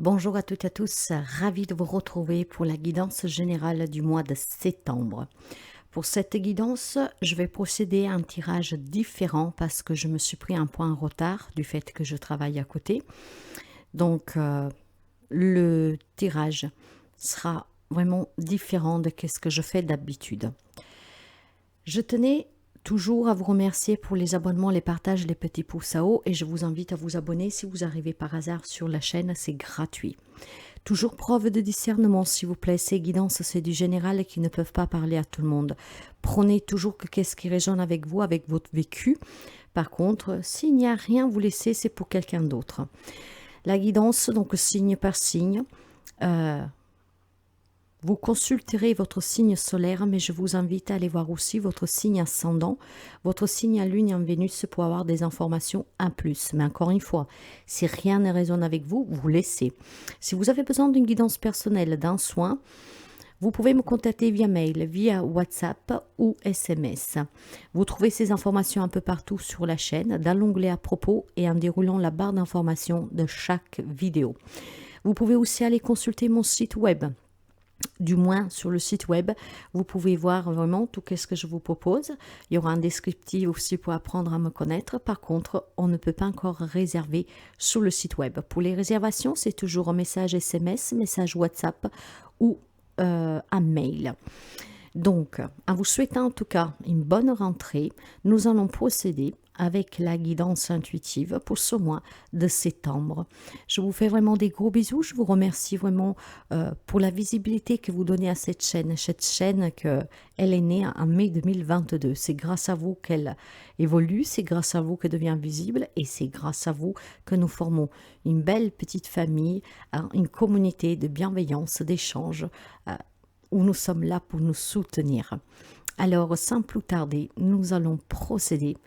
Bonjour à toutes et à tous, ravi de vous retrouver pour la guidance générale du mois de septembre. Pour cette guidance, je vais procéder à un tirage différent parce que je me suis pris un point en retard du fait que je travaille à côté. Donc, le tirage sera vraiment différent de ce que je fais d'habitude. Je tenais toujours à vous remercier pour les abonnements, les partages, les petits pouces à haut et je vous invite à vous abonner si vous arrivez par hasard sur la chaîne, c'est gratuit. Toujours preuve de discernement, s'il vous plaît, ces guidances, c'est du général qui ne peuvent pas parler à tout le monde. Prenez toujours que qu'est-ce qui résonne avec vous, avec votre vécu. Par contre, s'il n'y a rien, vous laissez, c'est pour quelqu'un d'autre. La guidance, donc signe par signe, vous consulterez votre signe solaire, mais je vous invite à aller voir aussi votre signe ascendant, votre signe à lune et en Vénus pour avoir des informations en plus. Mais encore une fois, si rien ne résonne avec vous, vous laissez. Si vous avez besoin d'une guidance personnelle, d'un soin, vous pouvez me contacter via mail, via WhatsApp ou SMS. Vous trouvez ces informations un peu partout sur la chaîne, dans l'onglet à propos et en déroulant la barre d'informations de chaque vidéo. Vous pouvez aussi aller consulter mon site web. Du moins sur le site web, vous pouvez voir vraiment tout ce que je vous propose. Il y aura un descriptif aussi pour apprendre à me connaître. Par contre, on ne peut pas encore réserver sur le site web. Pour les réservations, c'est toujours un message SMS, message WhatsApp ou un mail. Donc, en vous souhaitant en tout cas une bonne rentrée, nous allons procéder avec la guidance intuitive pour ce mois de septembre. Je vous fais vraiment des gros bisous. Je vous remercie vraiment pour la visibilité que vous donnez à cette chaîne. Cette chaîne, elle est née en mai 2022. C'est grâce à vous qu'elle évolue, c'est grâce à vous qu'elle devient visible et c'est grâce à vous que nous formons une belle petite famille, une communauté de bienveillance, d'échange, où nous sommes là pour nous soutenir. Alors, sans plus tarder, nous allons procéder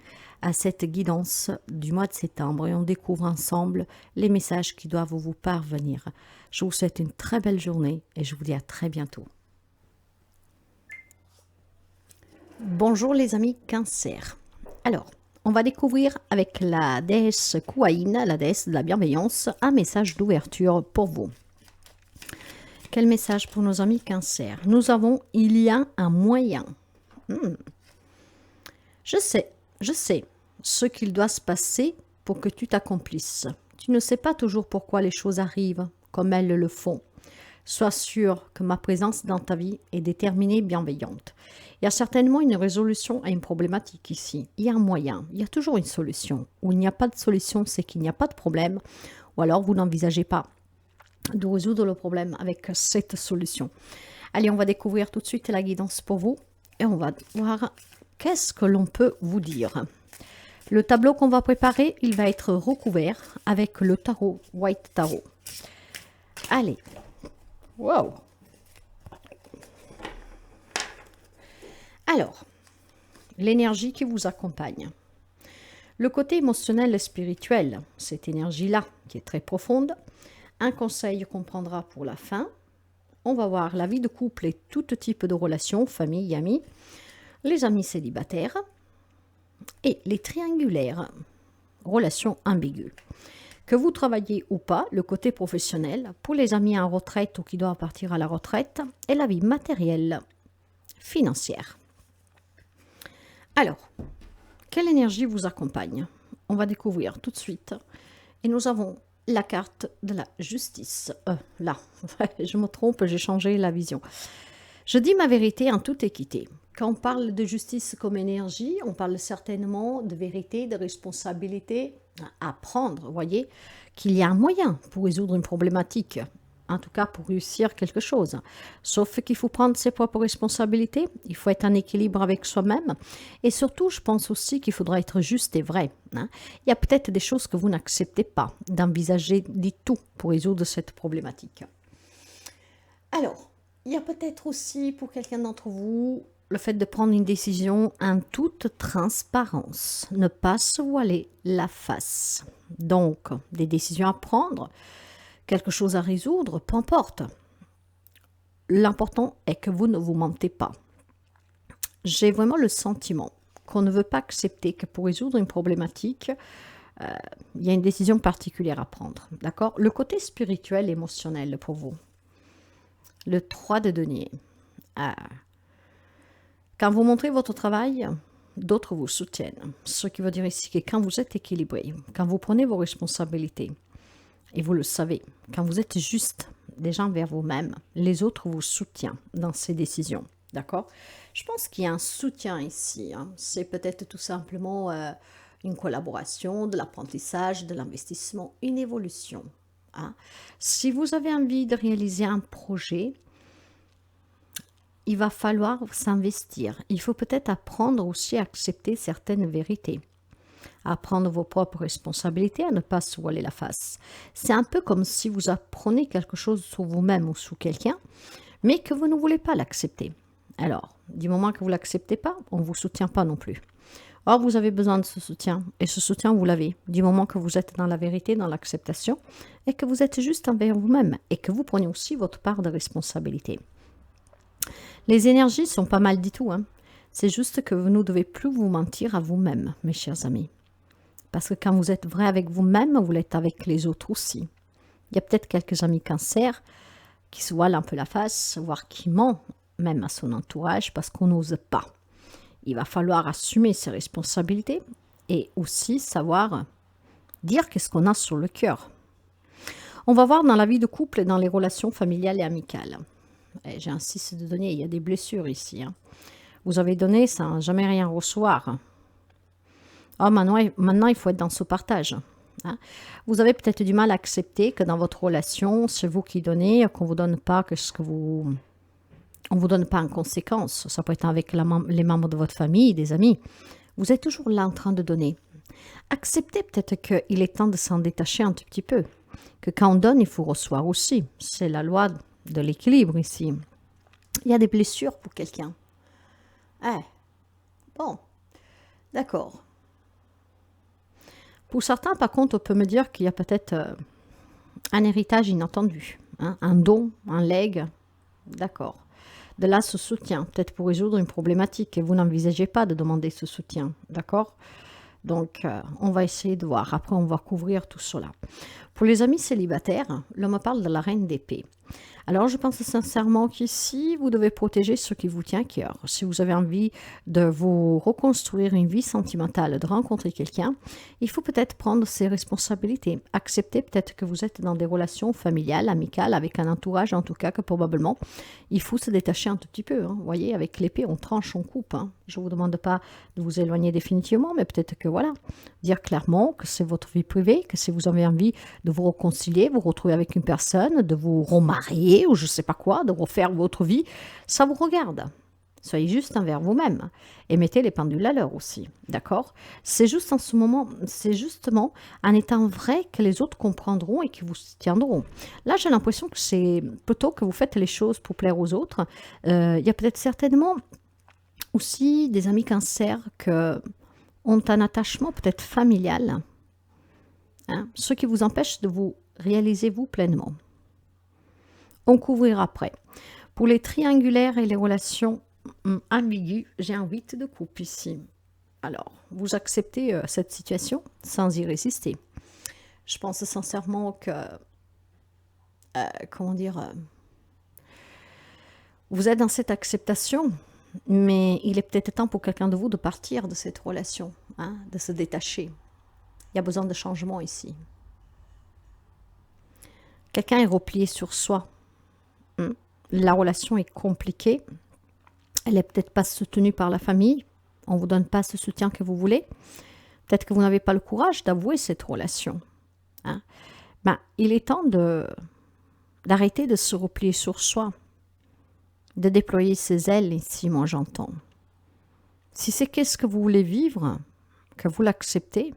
à cette guidance du mois de septembre et on découvre ensemble les messages qui doivent vous parvenir. Je vous souhaite une très belle journée et je vous dis à très bientôt. Bonjour les amis Cancer. Alors, on va découvrir avec la déesse Kuaïn, la déesse de la bienveillance, un message d'ouverture pour vous. Quel message pour nos amis Cancer? Nous avons « Il y a un moyen ». Je sais ce qu'il doit se passer pour que tu t'accomplisses. Tu ne sais pas toujours pourquoi les choses arrivent comme elles le font. Sois sûr que ma présence dans ta vie est déterminée et bienveillante. Il y a certainement une résolution à une problématique ici. Il y a un moyen, il y a toujours une solution. Où il n'y a pas de solution, c'est qu'il n'y a pas de problème, ou alors vous n'envisagez pas de résoudre le problème avec cette solution. Allez, on va découvrir tout de suite la guidance pour vous et on va voir qu'est-ce que l'on peut vous dire. Le tableau qu'on va préparer, il va être recouvert avec le tarot White Tarot. Allez, wow. Alors, l'énergie qui vous accompagne. Le côté émotionnel et spirituel, cette énergie-là qui est très profonde. Un conseil qu'on prendra pour la fin. On va voir la vie de couple et tout type de relations, famille, amis, les amis célibataires et les triangulaires, relations ambiguës. Que vous travaillez ou pas, le côté professionnel, pour les amis en retraite ou qui doivent partir à la retraite, et la vie matérielle, financière. Alors, quelle énergie vous accompagne? On va découvrir tout de suite. Et nous avons la carte de la justice. Là, je me trompe, j'ai changé la vision. Je dis ma vérité en toute équité. Quand on parle de justice comme énergie, on parle certainement de vérité, de responsabilité à prendre. Vous voyez qu'il y a un moyen pour résoudre une problématique, en tout cas pour réussir quelque chose. Sauf qu'il faut prendre ses propres responsabilités, il faut être en équilibre avec soi-même. Et surtout, je pense aussi qu'il faudra être juste et vrai. Il y a peut-être des choses que vous n'acceptez pas d'envisager du tout pour résoudre cette problématique. Alors, il y a peut-être aussi pour quelqu'un d'entre vous le fait de prendre une décision en toute transparence, ne pas se voiler la face. Donc, des décisions à prendre, quelque chose à résoudre, peu importe. L'important est que vous ne vous mentez pas. J'ai vraiment le sentiment qu'on ne veut pas accepter que pour résoudre une problématique, Il y a une décision particulière à prendre, d'accord? Le côté spirituel, émotionnel pour vous. Le 3 de denier. Ah. Quand vous montrez votre travail, d'autres vous soutiennent. Ce qui veut dire ici que quand vous êtes équilibré, quand vous prenez vos responsabilités, et vous le savez, quand vous êtes juste déjà envers vous-même, les autres vous soutiennent dans ces décisions. D'accord? Je pense qu'il y a un soutien ici. Hein. C'est peut-être tout simplement une collaboration, de l'apprentissage, de l'investissement, une évolution. Hein. Si vous avez envie de réaliser un projet, il va falloir s'investir. Il faut peut-être apprendre aussi à accepter certaines vérités, à prendre vos propres responsabilités, à ne pas se voiler la face. C'est un peu comme si vous apprenez quelque chose sur vous-même ou sur quelqu'un, mais que vous ne voulez pas l'accepter. Alors, du moment que vous ne l'acceptez pas, on ne vous soutient pas non plus. Or, vous avez besoin de ce soutien, et ce soutien, vous l'avez, du moment que vous êtes dans la vérité, dans l'acceptation, et que vous êtes juste envers vous-même, et que vous prenez aussi votre part de responsabilité. Les énergies sont pas mal du tout, hein. C'est juste que vous ne devez plus vous mentir à vous-même, mes chers amis. Parce que quand vous êtes vrai avec vous-même, vous l'êtes avec les autres aussi. Il y a peut-être quelques amis cancers qui se voilent un peu la face, voire qui mentent même à son entourage parce qu'on n'ose pas. Il va falloir assumer ses responsabilités et aussi savoir dire qu'est-ce qu'on a sur le cœur. On va voir dans la vie de couple et dans les relations familiales et amicales. J'insiste de donner, il y a des blessures ici. Hein. Vous avez donné sans jamais rien recevoir. Oh, maintenant, il faut être dans ce partage. Hein. Vous avez peut-être du mal à accepter que dans votre relation, c'est vous qui donnez, qu'on ne vous donne pas que ce que vous... On ne vous donne pas en conséquence. Ça peut être avec les membres de votre famille, des amis. Vous êtes toujours là en train de donner. Acceptez peut-être qu'il est temps de s'en détacher un tout petit peu. Que quand on donne, il faut recevoir aussi. C'est la loi de l'équilibre ici. Il y a des blessures pour quelqu'un. Bon, d'accord. Pour certains, par contre, on peut me dire qu'il y a peut-être un héritage inattendu, hein, un don, un legs, d'accord. De là, ce soutien, peut-être pour résoudre une problématique, et vous n'envisagez pas de demander ce soutien, d'accord. Donc, on va essayer de voir. Après, on va couvrir tout cela. Pour les amis célibataires, l'on me parle de la reine d'épée. Alors, je pense sincèrement qu'ici, vous devez protéger ce qui vous tient à cœur. Si vous avez envie de vous reconstruire une vie sentimentale, de rencontrer quelqu'un, il faut peut-être prendre ses responsabilités. Accepter peut-être que vous êtes dans des relations familiales, amicales, avec un entourage en tout cas, que probablement, il faut se détacher un tout petit peu. Hein. Vous voyez, avec l'épée, on tranche, on coupe. Hein. Je ne vous demande pas de vous éloigner définitivement, mais peut-être que voilà, dire clairement que c'est votre vie privée, que si vous avez envie de vous réconcilier, vous retrouver avec une personne, de vous remarier, ou je ne sais pas quoi, de refaire votre vie, ça vous regarde. Soyez juste envers vous-même et mettez les pendules à l'heure aussi, d'accord? C'est juste en ce moment, c'est justement en étant vrai que les autres comprendront et qui vous soutiendront. Là, j'ai l'impression que c'est plutôt que vous faites les choses pour plaire aux autres. Il y a peut-être certainement aussi des amis cancers qui ont un attachement peut-être familial, hein, ce qui vous empêche de vous réaliser vous pleinement. On couvrira après. Pour les triangulaires et les relations ambiguës, j'ai un 8 de coupe ici. Alors, vous acceptez cette situation sans y résister. Je pense sincèrement que, vous êtes dans cette acceptation, mais il est peut-être temps pour quelqu'un de vous de partir de cette relation, hein, de se détacher. Il y a besoin de changement ici. Quelqu'un est replié sur soi. La relation est compliquée. Elle n'est peut-être pas soutenue par la famille. On ne vous donne pas ce soutien que vous voulez. Peut-être que vous n'avez pas le courage d'avouer cette relation. Hein. Il est temps d'arrêter de se replier sur soi. De déployer ses ailes ici, moi j'entends. Si c'est qu'est-ce que vous voulez vivre, que vous l'acceptez,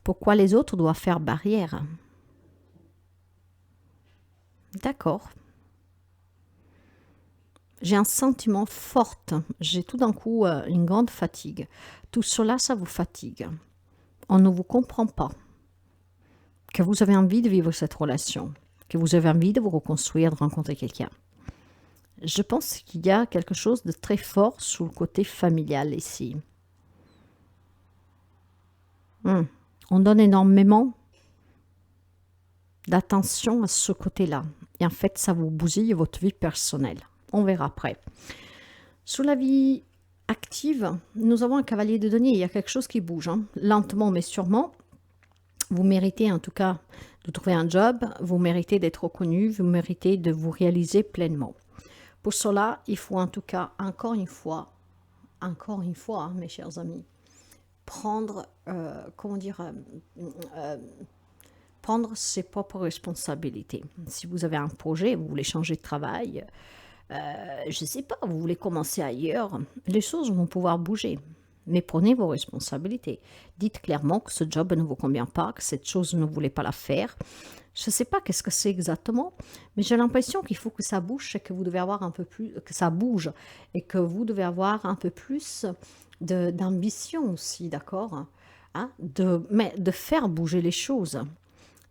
pourquoi les autres doivent faire barrière? D'accord. J'ai un sentiment fort, j'ai tout d'un coup une grande fatigue. Tout cela, ça vous fatigue. On ne vous comprend pas. Que vous avez envie de vivre cette relation, que vous avez envie de vous reconstruire, de rencontrer quelqu'un. Je pense qu'il y a quelque chose de très fort sur le côté familial ici. On donne énormément d'attention à ce côté-là. Et en fait, ça vous bousille votre vie personnelle. On verra après. Sous la vie active, nous avons un cavalier de denier. Il y a quelque chose qui bouge, hein. Lentement mais sûrement. Vous méritez en tout cas de trouver un job. Vous méritez d'être reconnu. Vous méritez de vous réaliser pleinement. Pour cela, il faut en tout cas, encore une fois, hein, mes chers amis, prendre, prendre ses propres responsabilités. Si vous avez un projet, vous voulez changer de travail, je ne sais pas, vous voulez commencer ailleurs, les choses vont pouvoir bouger. Mais prenez vos responsabilités. Dites clairement que ce job ne vous convient pas, que cette chose ne voulez pas la faire. Je ne sais pas qu'est-ce que c'est exactement, mais j'ai l'impression qu'il faut que ça bouge et que vous devez avoir un peu plus, que ça bouge et que vous devez avoir un peu plus d'ambition aussi, d'accord, hein, de faire bouger les choses.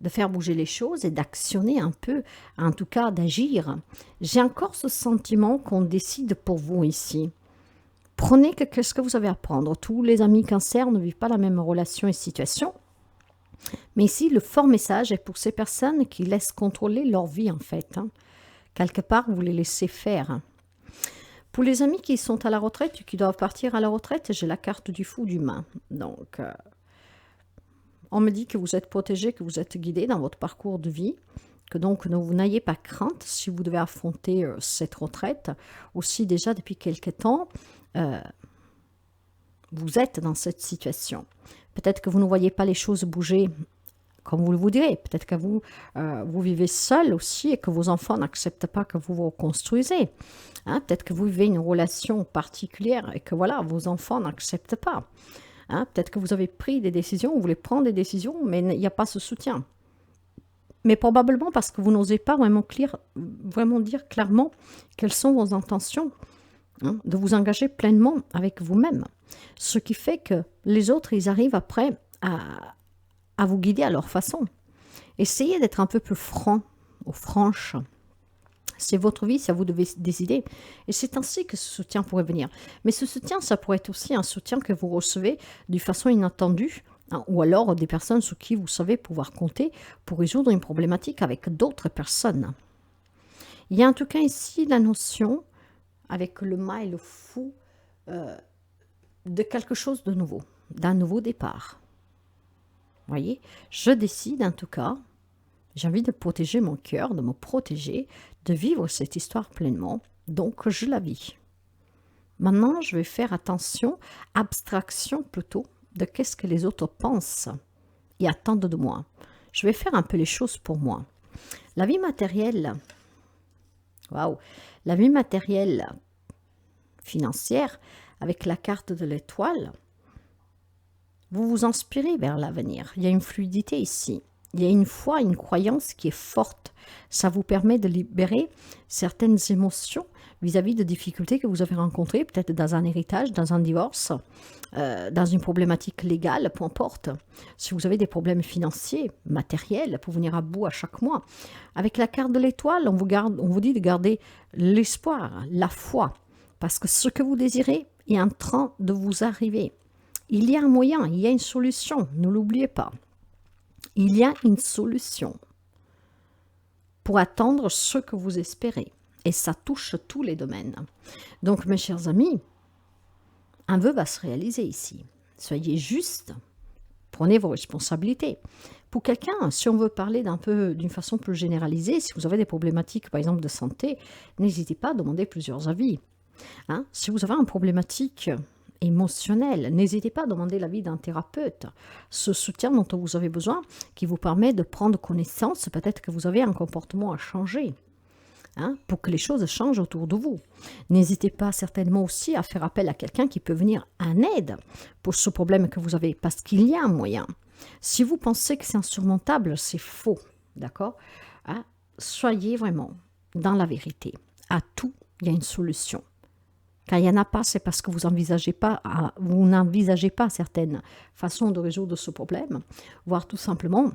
De faire bouger les choses et d'actionner un peu, en tout cas d'agir. J'ai encore ce sentiment qu'on décide pour vous ici. Prenez qu'est-ce que vous avez à prendre. Tous les amis cancer ne vivent pas la même relation et situation. Mais ici, le fort message est pour ces personnes qui laissent contrôler leur vie en fait. Hein. Quelque part, vous les laissez faire. Pour les amis qui sont à la retraite, qui doivent partir à la retraite, j'ai la carte du fou d'humain. Donc, on me dit que vous êtes protégé, que vous êtes guidé dans votre parcours de vie, que donc vous n'ayez pas crainte si vous devez affronter cette retraite. Aussi déjà depuis quelque temps, vous êtes dans cette situation. Peut-être que vous ne voyez pas les choses bouger comme vous le vous direz. Peut-être que vous vivez seul aussi et que vos enfants n'acceptent pas que vous vous reconstruisez. Hein, peut-être que vous vivez une relation particulière et que voilà, vos enfants n'acceptent pas. Hein, peut-être que vous avez pris des décisions, vous voulez prendre des décisions, mais il n'y a pas ce soutien. Mais probablement parce que vous n'osez pas vraiment dire clairement quelles sont vos intentions, hein, de vous engager pleinement avec vous-même. Ce qui fait que les autres, ils arrivent après à vous guider à leur façon. Essayez d'être un peu plus franc ou franche. C'est votre vie, ça vous devez décider. Et c'est ainsi que ce soutien pourrait venir. Mais ce soutien, ça pourrait être aussi un soutien que vous recevez de façon inattendue, hein, ou alors des personnes sur qui vous savez pouvoir compter pour résoudre une problématique avec d'autres personnes. Il y a en tout cas ici la notion, avec le mât et le fou, de quelque chose de nouveau, d'un nouveau départ. Vous voyez, je décide en tout cas, j'ai envie de protéger mon cœur, de me protéger, de vivre cette histoire pleinement, donc je la vis. Maintenant, je vais faire attention, abstraction plutôt, de qu'est-ce que les autres pensent et attendent de moi. Je vais faire un peu les choses pour moi. La vie matérielle, waouh, la vie matérielle financière, avec la carte de l'étoile, vous vous inspirez vers l'avenir. Il y a une fluidité ici. Il y a une foi, une croyance qui est forte. Ça vous permet de libérer certaines émotions vis-à-vis de difficultés que vous avez rencontrées, peut-être dans un héritage, dans un divorce, dans une problématique légale, peu importe. Si vous avez des problèmes financiers, matériels, pour venir à bout à chaque mois. Avec la carte de l'étoile, on vous dit de garder l'espoir, la foi, parce que ce que vous désirez est en train de vous arriver. Il y a un moyen, il y a une solution, ne l'oubliez pas. Il y a une solution pour attendre ce que vous espérez. Et ça touche tous les domaines. Donc, mes chers amis, un vœu va se réaliser ici. Soyez justes, prenez vos responsabilités. Pour quelqu'un, si on veut parler d'une façon plus généralisée, si vous avez des problématiques, par exemple, de santé, n'hésitez pas à demander plusieurs avis. Hein? Si vous avez une problématique émotionnelle, n'hésitez pas à demander l'avis d'un thérapeute. Ce soutien dont vous avez besoin, qui vous permet de prendre connaissance, peut-être que vous avez un comportement à changer, hein, pour que les choses changent autour de vous. N'hésitez pas certainement aussi à faire appel à quelqu'un qui peut venir en aide pour ce problème que vous avez, parce qu'il y a un moyen. Si vous pensez que c'est insurmontable, c'est faux, d'accord, hein? Soyez vraiment dans la vérité. À tout, il y a une solution. Quand il n'y en a pas, c'est parce que vous n'envisagez pas certaines façons de résoudre ce problème, voire tout simplement,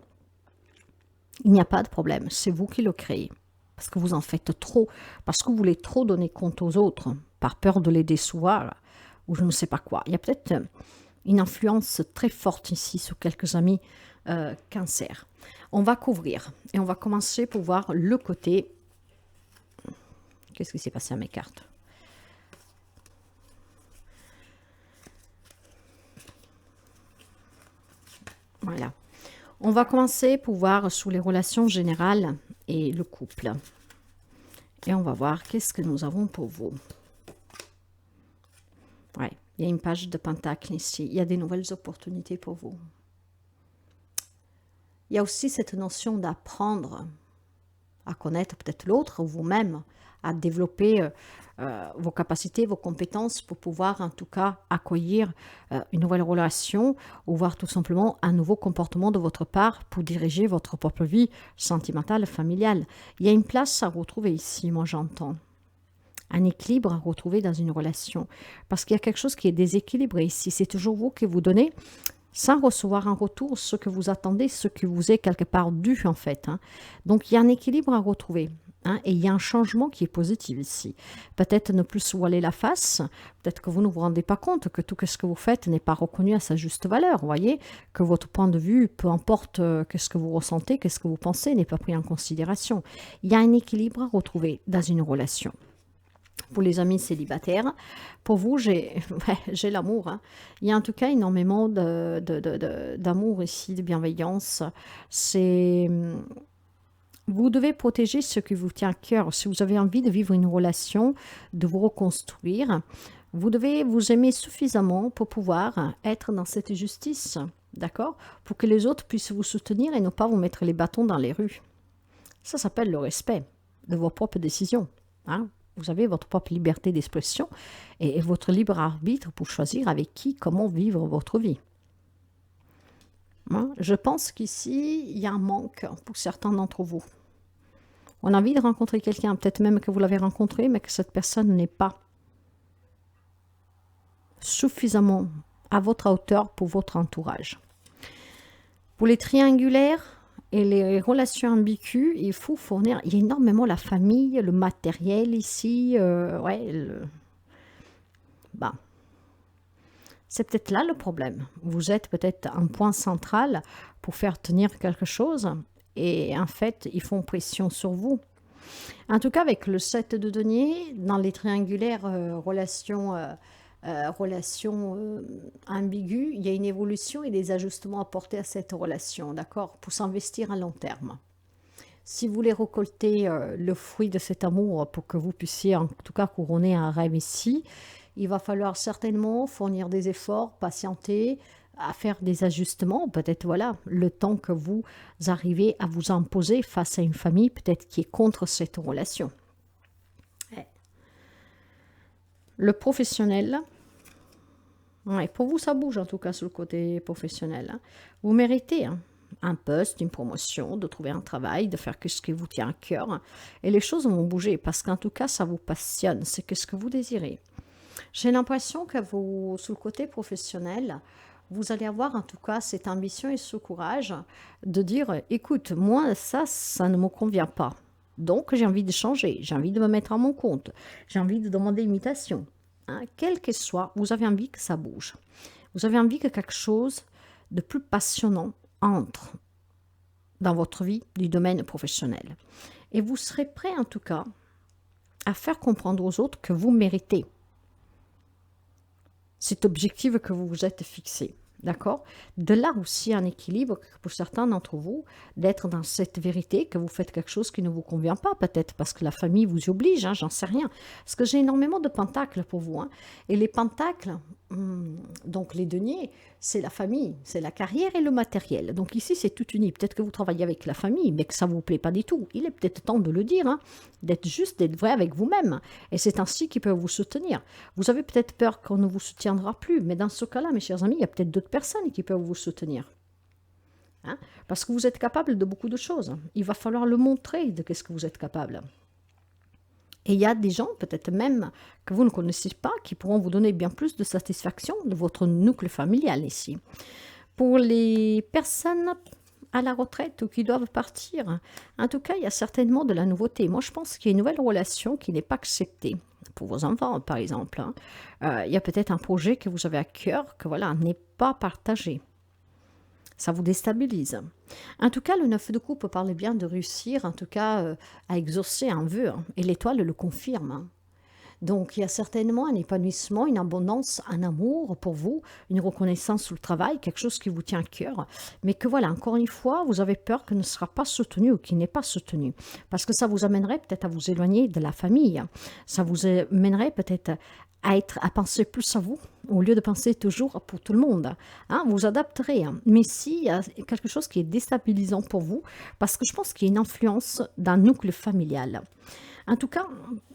il n'y a pas de problème, c'est vous qui le créez, parce que vous en faites trop, parce que vous voulez trop donner compte aux autres, par peur de les décevoir, ou je ne sais pas quoi. Il y a peut-être une influence très forte ici sur quelques amis Cancer. On va couvrir et on va commencer pour voir le côté. Qu'est-ce qui s'est passé à mes cartes? Voilà. On va commencer pour voir sur les relations générales et le couple. Et on va voir qu'est-ce que nous avons pour vous. Ouais, il y a une page de pentacle ici. Il y a des nouvelles opportunités pour vous. Il y a aussi cette notion d'apprendre à connaître peut-être l'autre ou vous-même, à développer vos capacités, vos compétences pour pouvoir en tout cas accueillir une nouvelle relation ou voir tout simplement un nouveau comportement de votre part pour diriger votre propre vie sentimentale, familiale. Il y a une place à retrouver ici, moi j'entends. Un équilibre à retrouver dans une relation. Parce qu'il y a quelque chose qui est déséquilibré ici. C'est toujours vous qui vous donnez sans recevoir en retour ce que vous attendez, ce qui vous est quelque part dû en fait. Donc il y a un équilibre à retrouver. Et il y a un changement qui est positif ici. Peut-être ne plus se voiler la face, peut-être que vous ne vous rendez pas compte que tout ce que vous faites n'est pas reconnu à sa juste valeur. Vous voyez que votre point de vue, peu importe qu'est-ce que vous ressentez, qu'est-ce que vous pensez, n'est pas pris en considération. Il y a un équilibre à retrouver dans une relation. Pour les amis célibataires, pour vous, j'ai l'amour. Il y a en tout cas énormément d'amour ici, de bienveillance. Vous devez protéger ce qui vous tient à cœur. Si vous avez envie de vivre une relation, de vous reconstruire, vous devez vous aimer suffisamment pour pouvoir être dans cette justice, d'accord? Pour que les autres puissent vous soutenir et ne pas vous mettre les bâtons dans les rues. Ça s'appelle le respect de vos propres décisions. Vous avez votre propre liberté d'expression et votre libre arbitre pour choisir avec qui, comment vivre votre vie. Je pense qu'ici, il y a un manque pour certains d'entre vous. On a envie de rencontrer quelqu'un, peut-être même que vous l'avez rencontré, mais que cette personne n'est pas suffisamment à votre hauteur pour votre entourage. Pour les triangulaires et les relations ambiguës, il faut fournir, il y a énormément la famille, le matériel ici, c'est peut-être là le problème. Vous êtes peut-être un point central pour faire tenir quelque chose et en fait, ils font pression sur vous. En tout cas, avec le 7 de denier, dans les triangulaires relations ambiguës, il y a une évolution et des ajustements apportés à cette relation, d'accord, pour s'investir à long terme. Si vous voulez récolter le fruit de cet amour pour que vous puissiez en tout cas couronner un rêve ici, il va falloir certainement fournir des efforts, patienter, à faire des ajustements, peut-être voilà, le temps que vous arrivez à vous imposer face à une famille peut-être qui est contre cette relation. Le professionnel, pour vous ça bouge en tout cas sur le côté professionnel. Vous méritez un poste, une promotion, de trouver un travail, de faire ce qui vous tient à cœur. Et les choses vont bouger parce qu'en tout cas ça vous passionne, c'est ce que vous désirez. J'ai l'impression que vous, sur le côté professionnel, vous allez avoir en tout cas cette ambition et ce courage de dire, écoute, moi ça ne me convient pas. Donc j'ai envie de changer, j'ai envie de me mettre à mon compte, j'ai envie de demander une mutation. Quel que soit, vous avez envie que ça bouge. Vous avez envie que quelque chose de plus passionnant entre dans votre vie du domaine professionnel. Et vous serez prêt en tout cas à faire comprendre aux autres que vous méritez cet objectif que vous vous êtes fixé. D'accord? De là aussi un équilibre pour certains d'entre vous, d'être dans cette vérité que vous faites quelque chose qui ne vous convient pas, peut-être parce que la famille vous y oblige, j'en sais rien. Parce que j'ai énormément de pentacles pour vous. Et les pentacles, donc les deniers, c'est la famille, c'est la carrière et le matériel. Donc ici, c'est tout uni. Peut-être que vous travaillez avec la famille, mais que ça ne vous plaît pas du tout. Il est peut-être temps de le dire, d'être vrai avec vous-même. Et c'est ainsi qu'ils peuvent vous soutenir. Vous avez peut-être peur qu'on ne vous soutiendra plus, mais dans ce cas-là, mes chers amis, il y a peut-être d'autres personnes qui peuvent vous soutenir. Parce que vous êtes capable de beaucoup de choses. Il va falloir le montrer de ce que vous êtes capable. Et il y a des gens, peut-être même, que vous ne connaissez pas, qui pourront vous donner bien plus de satisfaction de votre nucléo familial ici. Pour les personnes à la retraite ou qui doivent partir, en tout cas, il y a certainement de la nouveauté. Moi, je pense qu'il y a une nouvelle relation qui n'est pas acceptée pour vos enfants, par exemple. Hein. Il y a peut-être un projet que vous avez à cœur, que voilà, n'est pas partagé. Ça vous déstabilise. En tout cas, le 9 de coupe parle bien de réussir, en tout cas, à exaucer un vœu. Hein, et l'étoile le confirme. Hein. Donc, il y a certainement un épanouissement, une abondance, un amour pour vous, une reconnaissance sur le travail, quelque chose qui vous tient à cœur. Mais que voilà, encore une fois, vous avez peur que ne sera pas soutenu ou qu'il n'est pas soutenu. Parce que ça vous amènerait peut-être à vous éloigner de la famille. Ça vous amènerait peut-être à penser plus à vous, au lieu de penser toujours pour tout le monde. Hein, vous adapterez. Hein. Mais s'il y a quelque chose qui est déstabilisant pour vous, parce que je pense qu'il y a une influence d'un nucléo familial. En tout cas,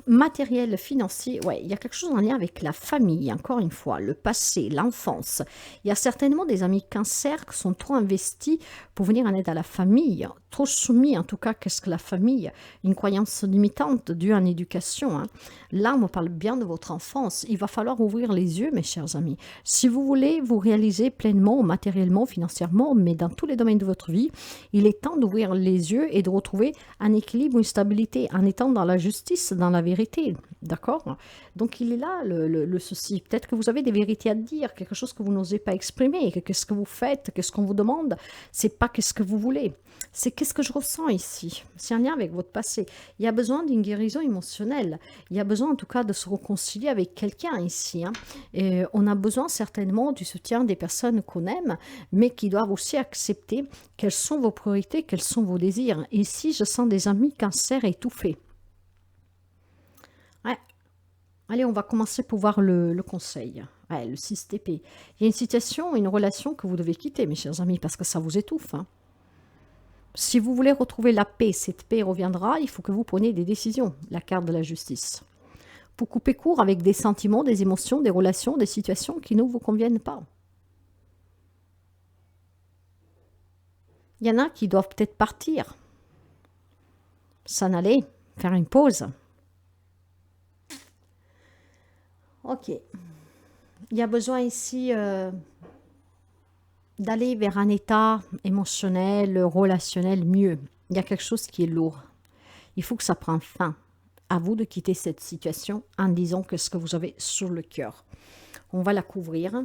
matériel, financier, ouais, il y a quelque chose en lien avec la famille, encore une fois, le passé, l'enfance. Il y a certainement des amis cancer qui sont trop investis pour venir en aide à la famille, trop soumis en tout cas, qu'est-ce que la famille, une croyance limitante due à l'éducation. Hein. Là, on me parle bien de votre enfance. Il va falloir ouvrir les yeux, mes chers amis. Si vous voulez vous réaliser pleinement, matériellement, financièrement, mais dans tous les domaines de votre vie, il est temps d'ouvrir les yeux et de retrouver un équilibre, une stabilité, en étant dans la justice, dans la vérité, d'accord? Donc il est là le souci. Peut-être que vous avez des vérités à dire, quelque chose que vous n'osez pas exprimer, que qu'est-ce que vous faites, qu'est-ce qu'on vous demande, c'est pas qu'est-ce que vous voulez, c'est qu'est-ce que je ressens ici. C'est un lien avec votre passé. Il y a besoin d'une guérison émotionnelle. Il y a besoin en tout cas de se réconcilier avec quelqu'un ici. Hein. Et on a besoin certainement du soutien des personnes qu'on aime, mais qui doivent aussi accepter quelles sont vos priorités, quels sont vos désirs. Ici, je sens des amis cancer étouffés. Ouais. Allez, on va commencer pour voir le conseil. Ouais, le 6 TP. Il y a une situation, une relation que vous devez quitter, mes chers amis, parce que ça vous étouffe. Hein. Si vous voulez retrouver la paix, cette paix reviendra, il faut que vous preniez des décisions, la carte de la justice. Pour couper court avec des sentiments, des émotions, des relations, des situations qui ne vous conviennent pas. Il y en a qui doivent peut-être partir, s'en aller, faire une pause. Ok. Il y a besoin ici d'aller vers un état émotionnel, relationnel mieux. Il y a quelque chose qui est lourd. Il faut que ça prenne fin. À vous de quitter cette situation en disant que ce que vous avez sur le cœur. On va la couvrir.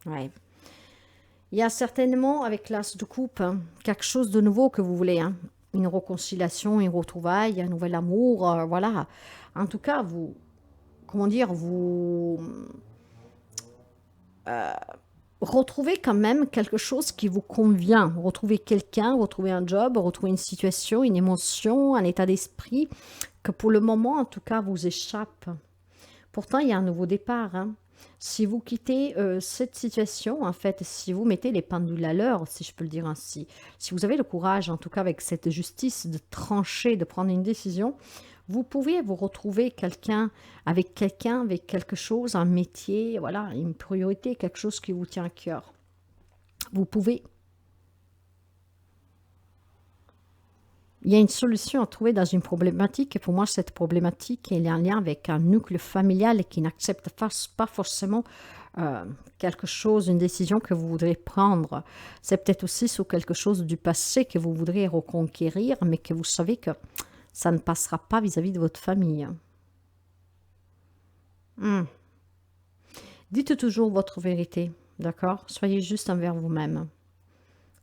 Ouais. Il y a certainement, avec l'as de coupe, hein, quelque chose de nouveau que vous voulez. Hein. Une réconciliation, une retrouvaille, un nouvel amour, voilà. En tout cas, vous, comment dire, vous retrouvez quand même quelque chose qui vous convient. Retrouvez quelqu'un, retrouvez un job, retrouvez une situation, une émotion, un état d'esprit que pour le moment, en tout cas, vous échappe. Pourtant, il y a un nouveau départ. Hein. Si vous quittez cette situation, en fait, si vous mettez les pendules à l'heure, si je peux le dire ainsi, si vous avez le courage, en tout cas avec cette justice, de trancher, de prendre une décision, vous pouvez vous retrouver quelqu'un, avec quelque chose, un métier, voilà, une priorité, quelque chose qui vous tient à cœur. Vous pouvez. Il y a une solution à trouver dans une problématique, et pour moi, cette problématique elle est en lien avec un nucléo familial qui n'accepte pas forcément quelque chose, une décision que vous voudrez prendre. C'est peut-être aussi sur quelque chose du passé que vous voudrez reconquérir, mais que vous savez que ça ne passera pas vis-à-vis de votre famille. Dites toujours votre vérité, d'accord? Soyez juste envers vous-même.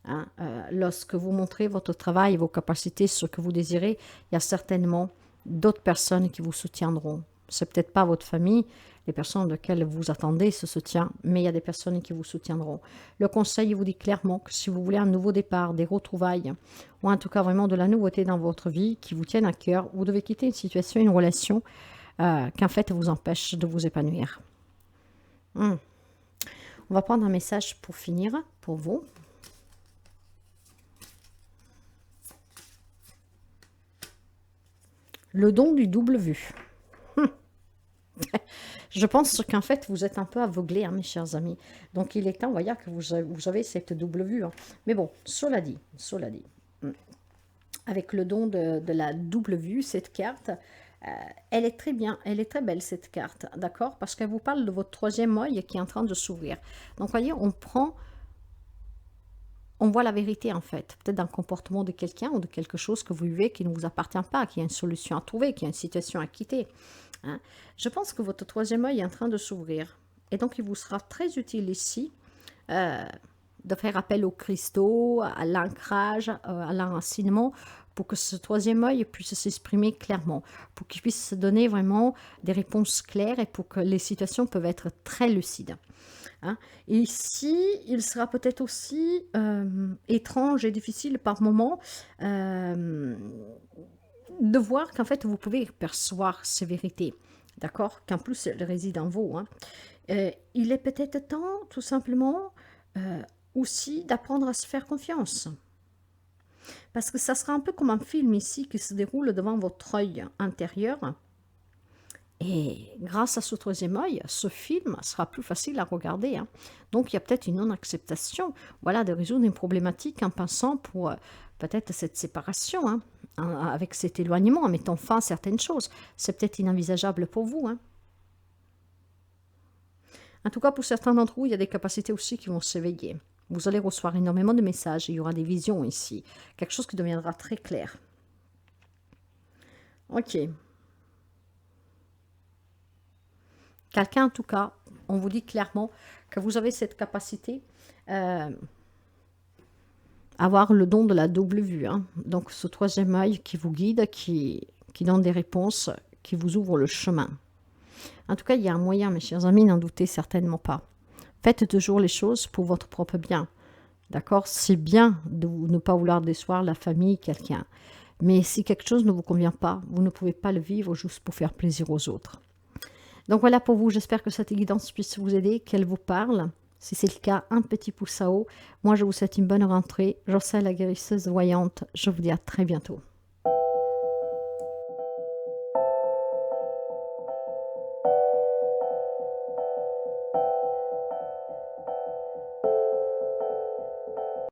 Hein, lorsque vous montrez votre travail, vos capacités, ce que vous désirez, il y a certainement d'autres personnes qui vous soutiendront. C'est peut-être pas votre famille, les personnes auxquelles vous attendez ce soutien, mais il y a des personnes qui vous soutiendront. Le conseil vous dit clairement que si vous voulez un nouveau départ, des retrouvailles, ou en tout cas vraiment de la nouveauté dans votre vie qui vous tienne à cœur, vous devez quitter une situation, une relation qu'en fait vous empêche de vous épanouir. On va prendre un message pour finir, pour vous. Le don du double vue. Je pense qu'en fait, vous êtes un peu aveuglés, hein, mes chers amis. Donc, il est temps, voyez, que vous avez cette double vue. Hein. Mais bon, cela dit. Avec le don de la double vue, cette carte, elle est très bien, elle est très belle, cette carte, d'accord? Parce qu'elle vous parle de votre troisième œil qui est en train de s'ouvrir. Donc, voyez, on prend on voit la vérité en fait, peut-être d'un comportement de quelqu'un ou de quelque chose que vous vivez qui ne vous appartient pas, qu'il y a une solution à trouver, qu'il y a une situation à quitter. Hein. Je pense que votre troisième œil est en train de s'ouvrir. Et donc, il vous sera très utile ici de faire appel aux cristaux, à l'ancrage, à l'enracinement, pour que ce troisième œil puisse s'exprimer clairement, pour qu'il puisse se donner vraiment des réponses claires et pour que les situations peuvent être très lucides. Hein. Et ici, il sera peut-être aussi étrange et difficile par moments de voir qu'en fait, vous pouvez percevoir ces vérités, d'accord? Qu'en plus, elles résident en vous. Hein. Il est peut-être temps, tout simplement, aussi d'apprendre à se faire confiance. Parce que ça sera un peu comme un film ici qui se déroule devant votre œil intérieur. Et grâce à ce troisième œil, ce film sera plus facile à regarder. Hein. Donc il y a peut-être une non-acceptation, voilà, de résoudre une problématique en pensant pour peut-être cette séparation, hein, avec cet éloignement, en mettant fin à certaines choses. C'est peut-être inenvisageable pour vous. Hein. En tout cas, pour certains d'entre vous, il y a des capacités aussi qui vont s'éveiller. Vous allez recevoir énormément de messages, il y aura des visions ici. Quelque chose qui deviendra très clair. Ok. Quelqu'un, en tout cas, on vous dit clairement que vous avez cette capacité à avoir le don de la double vue. Hein. Donc, ce troisième œil qui vous guide, qui donne des réponses, qui vous ouvre le chemin. En tout cas, il y a un moyen, mes chers amis, n'en doutez certainement pas. Faites toujours les choses pour votre propre bien. D'accord? C'est bien de ne pas vouloir décevoir la famille, quelqu'un. Mais si quelque chose ne vous convient pas, vous ne pouvez pas le vivre juste pour faire plaisir aux autres. Donc voilà pour vous, j'espère que cette guidance puisse vous aider, qu'elle vous parle. Si c'est le cas, un petit pouce à haut. Moi, je vous souhaite une bonne rentrée. Jocelyne, la guérisseuse voyante. Je vous dis à très bientôt.